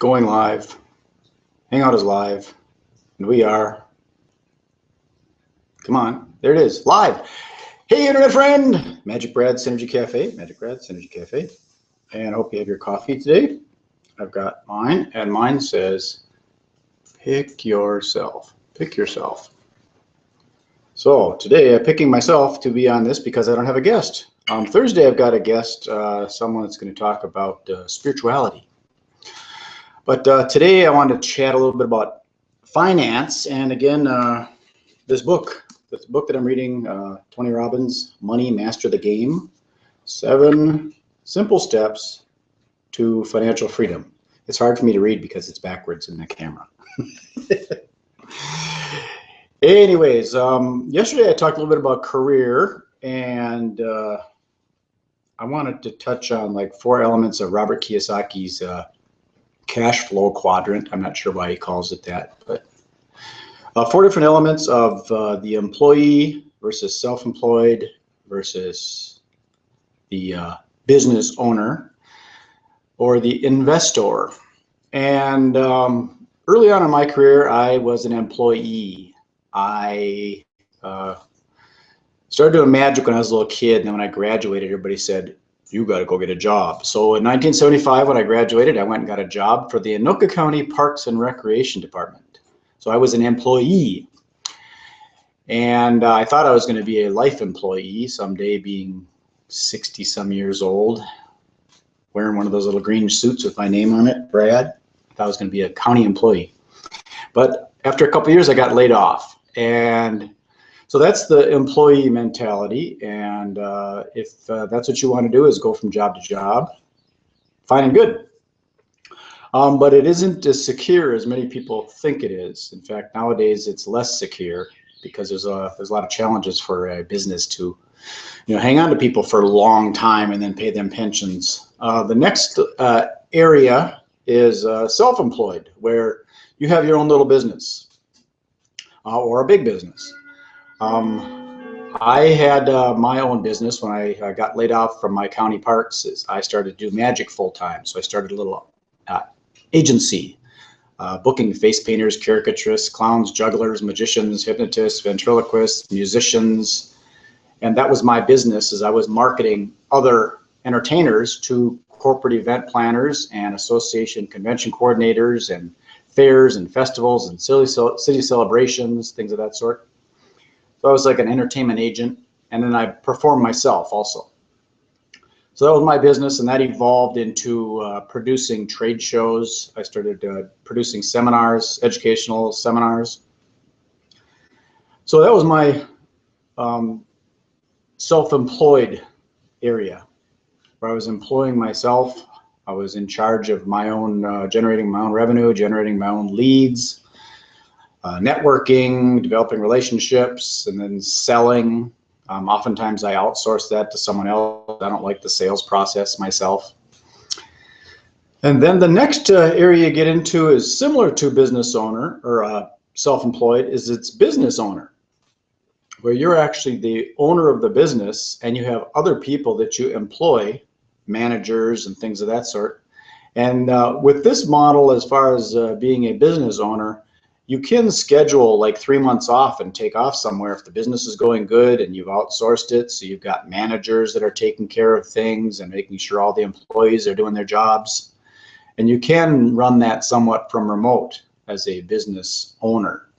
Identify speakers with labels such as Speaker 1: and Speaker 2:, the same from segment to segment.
Speaker 1: going live. Hangout is live, and we are, come on, there it is, live. Hey, internet friend, MagicBrad, SynergyCafe, MagicBrad, SynergyCafe, and I hope you have your coffee today. I've got mine, and mine says, pick yourself, pick yourself. So today I'm picking myself to be on this because I don't have a guest. On Thursday, I've got a guest, someone that's going to talk about spirituality. But today I wanted to chat a little bit about finance, and again, this book that I'm reading, Tony Robbins, Money, Master the Game, 7 Simple Steps to Financial Freedom. It's hard for me to read because it's backwards in the camera. Anyways, yesterday I talked a little bit about career, and I wanted to touch on like 4 elements of Robert Kiyosaki's cash flow quadrant. I'm not sure why he calls it that, but 4 different elements of the employee versus self-employed versus the business owner or the investor. And early on in my career, I was an employee. I started doing magic when I was a little kid, and then when I graduated, everybody said, you got to go get a job. So in 1975, when I graduated, I went and got a job for the Anoka County Parks and Recreation Department. So I was an employee, and I thought I was going to be a life employee someday, being 60 some years old, wearing one of those little green suits with my name on it, Brad. I thought I was going to be a county employee. But after a couple of years, I got laid off. And so that's the employee mentality, and if that's what you want to do, is go from job to job, fine and good. But it isn't as secure as many people think it is. In fact, nowadays it's less secure because there's a lot of challenges for a business to, hang on to people for a long time and then pay them pensions. The next area is self-employed, where you have your own little business or a big business. I had my own business when I got laid off from my county parks. I started to do magic full time. So I started a little agency, booking face painters, caricaturists, clowns, jugglers, magicians, hypnotists, ventriloquists, musicians. And that was my business, as I was marketing other entertainers to corporate event planners and association convention coordinators and fairs and festivals and city celebrations, things of that sort. So I was like an entertainment agent, and then I performed myself also. So that was my business, and that evolved into producing trade shows. I started producing seminars, educational seminars. So that was my self-employed area, where I was employing myself. I was in charge of my own, generating my own revenue, generating my own leads, networking, developing relationships, and then selling. Oftentimes I outsource that to someone else. I don't like the sales process myself. And then the next area you get into is similar to business owner or self-employed, is it's business owner, where you're actually the owner of the business and you have other people that you employ, managers and things of that sort. And with this model, as far as being a business owner, you can schedule like 3 months off and take off somewhere if the business is going good and you've outsourced it. So you've got managers that are taking care of things and making sure all the employees are doing their jobs. And you can run that somewhat from remote as a business owner.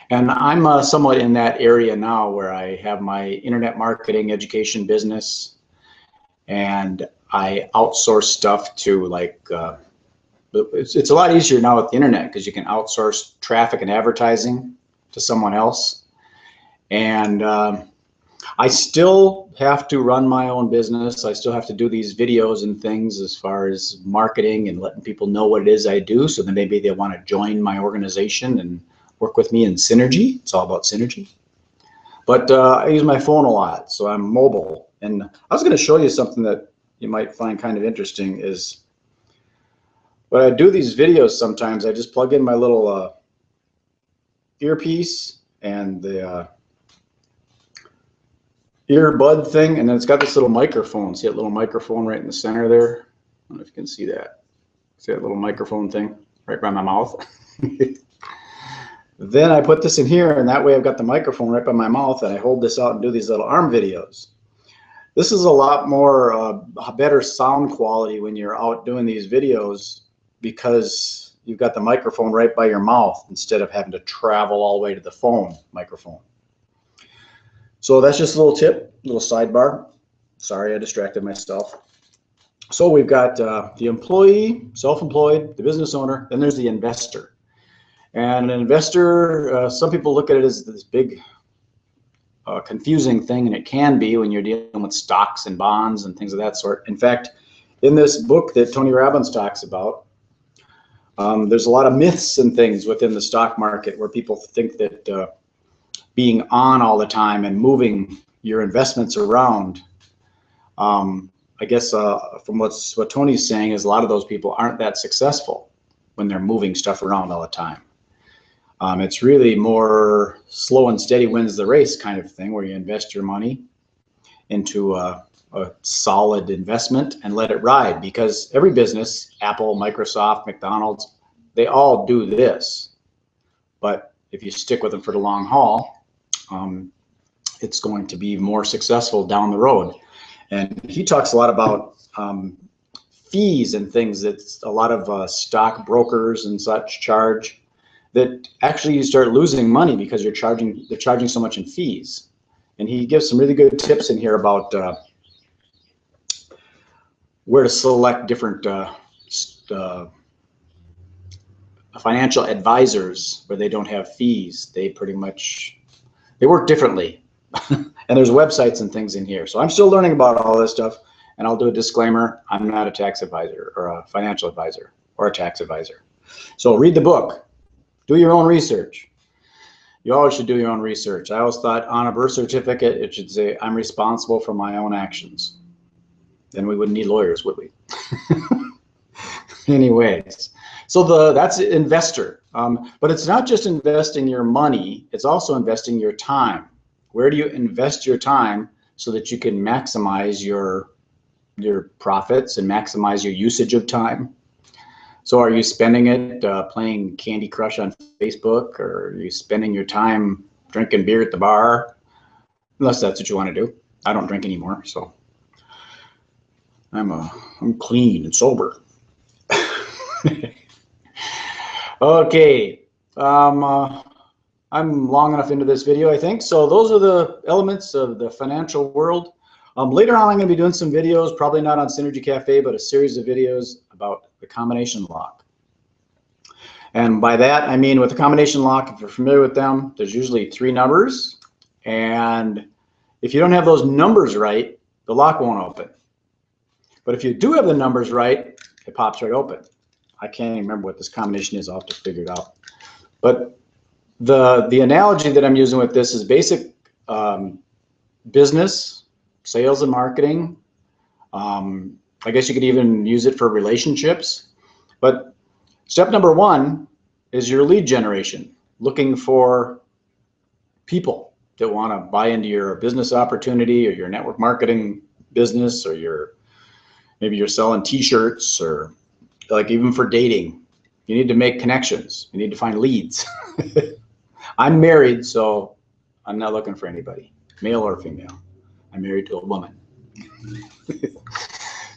Speaker 1: And I'm somewhat in that area now, where I have my internet marketing education business, and I outsource stuff to like, it's a lot easier now with the internet because you can outsource traffic and advertising to someone else. And I still have to run my own business. I still have to do these videos and things as far as marketing and letting people know what it is I do, so then maybe they want to join my organization and work with me in Synergy. It's all about Synergy. But I use my phone a lot, so I'm mobile. And I was going to show you something that you might find kind of interesting. Is when I do these videos, sometimes I just plug in my little earpiece and the earbud thing, and then it's got this little microphone. See that little microphone right in the center there? I don't know if you can see that. See that little microphone thing right by my mouth? Then I put this in here, and that way I've got the microphone right by my mouth, and I hold this out and do these little arm videos. This is a lot more better sound quality when you're out doing these videos because you've got the microphone right by your mouth instead of having to travel all the way to the phone microphone. So that's just a little tip, little sidebar. Sorry, I distracted myself. So we've got the employee, self-employed, the business owner, then there's the investor. And an investor, some people look at it as this big confusing thing, and it can be when you're dealing with stocks and bonds and things of that sort. In fact, in this book that Tony Robbins talks about, there's a lot of myths and things within the stock market where people think that being on all the time and moving your investments around, I guess from what Tony's saying is a lot of those people aren't that successful when they're moving stuff around all the time. It's really more slow and steady wins the race kind of thing, where you invest your money into a solid investment and let it ride, because every business, Apple, Microsoft, McDonald's, they all do this. But if you stick with them for the long haul, it's going to be more successful down the road. And he talks a lot about fees and things that a lot of stock brokers and such charge, that actually you start losing money because they're charging so much in fees. And he gives some really good tips in here about where to select different financial advisors where they don't have fees. They work differently. And there's websites and things in here. So I'm still learning about all this stuff, and I'll do a disclaimer. I'm not a tax advisor or a financial advisor or a tax advisor. So read the book, do your own research. You always should do your own research. I always thought on a birth certificate, it should say, I'm responsible for my own actions. Then we wouldn't need lawyers, would we? Anyways, so that's investor. But it's not just investing your money, it's also investing your time. Where do you invest your time so that you can maximize your profits and maximize your usage of time? So are you spending it playing Candy Crush on Facebook, or are you spending your time drinking beer at the bar? Unless that's what you want to do. I don't drink anymore, so I'm clean and sober. Okay. I'm long enough into this video, I think. So those are the elements of the financial world. Later on, I'm going to be doing some videos, probably not on SynergyCafe, but a series of videos about the combination lock. And by that, I mean with the combination lock, if you're familiar with them, there's usually 3 numbers. And if you don't have those numbers right, the lock won't open. But if you do have the numbers right, it pops right open. I can't even remember what this combination is. I'll have to figure it out. But the analogy that I'm using with this is basic business, sales and marketing. I guess you could even use it for relationships. But step number 1 is your lead generation, looking for people that want to buy into your business opportunity or your network marketing business, or maybe you're selling t-shirts, or like even for dating, you need to make connections. You need to find leads. I'm married, so I'm not looking for anybody, male or female. I'm married to a woman.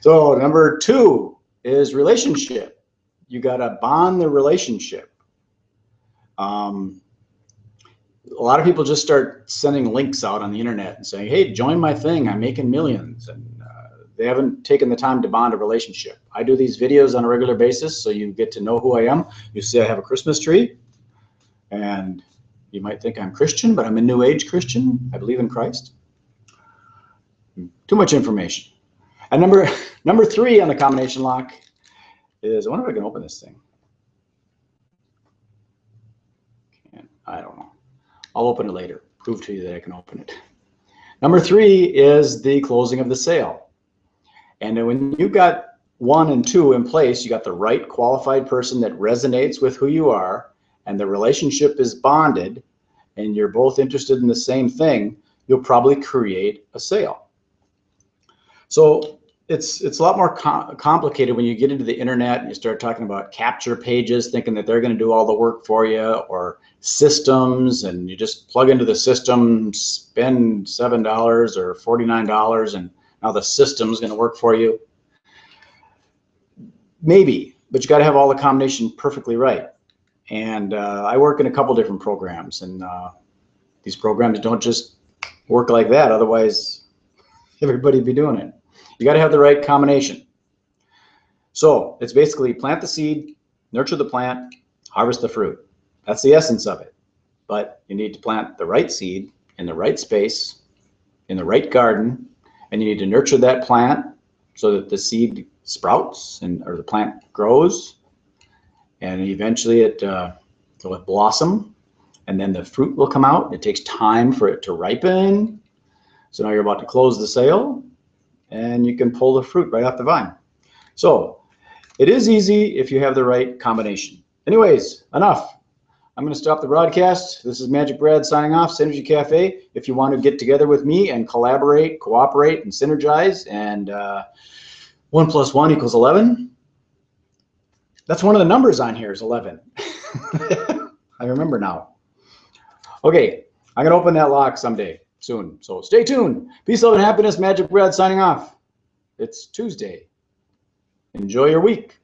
Speaker 1: So number 2 is relationship. You got to bond the relationship. A lot of people just start sending links out on the internet and saying, hey, join my thing, I'm making millions. And they haven't taken the time to bond a relationship. I do these videos on a regular basis, so you get to know who I am. You see I have a Christmas tree, and you might think I'm Christian, but I'm a New Age Christian. I believe in Christ. Too much information. And number 3 on the combination lock is, I wonder if I can open this thing. I don't know. I'll open it later. Prove to you that I can open it. Number 3 is the closing of the sale. And then when you've got 1 and 2 in place, you got the right qualified person that resonates with who you are, and the relationship is bonded, and you're both interested in the same thing, you'll probably create a sale. So it's a lot more complicated when you get into the internet and you start talking about capture pages, thinking that they're going to do all the work for you, or systems, and you just plug into the system, spend $7 or $49, and now the system's going to work for you. Maybe, but you got to have all the combination perfectly right. And I work in a couple different programs, and these programs don't just work like that. Otherwise, everybody'd be doing it. You got to have the right combination. So it's basically plant the seed, nurture the plant, harvest the fruit. That's the essence of it. But you need to plant the right seed in the right space, in the right garden, and you need to nurture that plant so that the seed sprouts or the plant grows, and eventually it will blossom, and then the fruit will come out. It takes time for it to ripen. So now you're about to close the sale, and you can pull the fruit right off the vine. So it is easy if you have the right combination. Anyways, enough. I'm going to stop the broadcast. This is MagicBrad signing off, SynergyCafe. If you want to get together with me and collaborate, cooperate, and synergize, and 1 + 1 = 11. That's one of the numbers on here is 11. I remember now. Okay, I'm going to open that lock someday soon. So stay tuned. Peace, love, and happiness. MagicBrad signing off. It's Tuesday. Enjoy your week.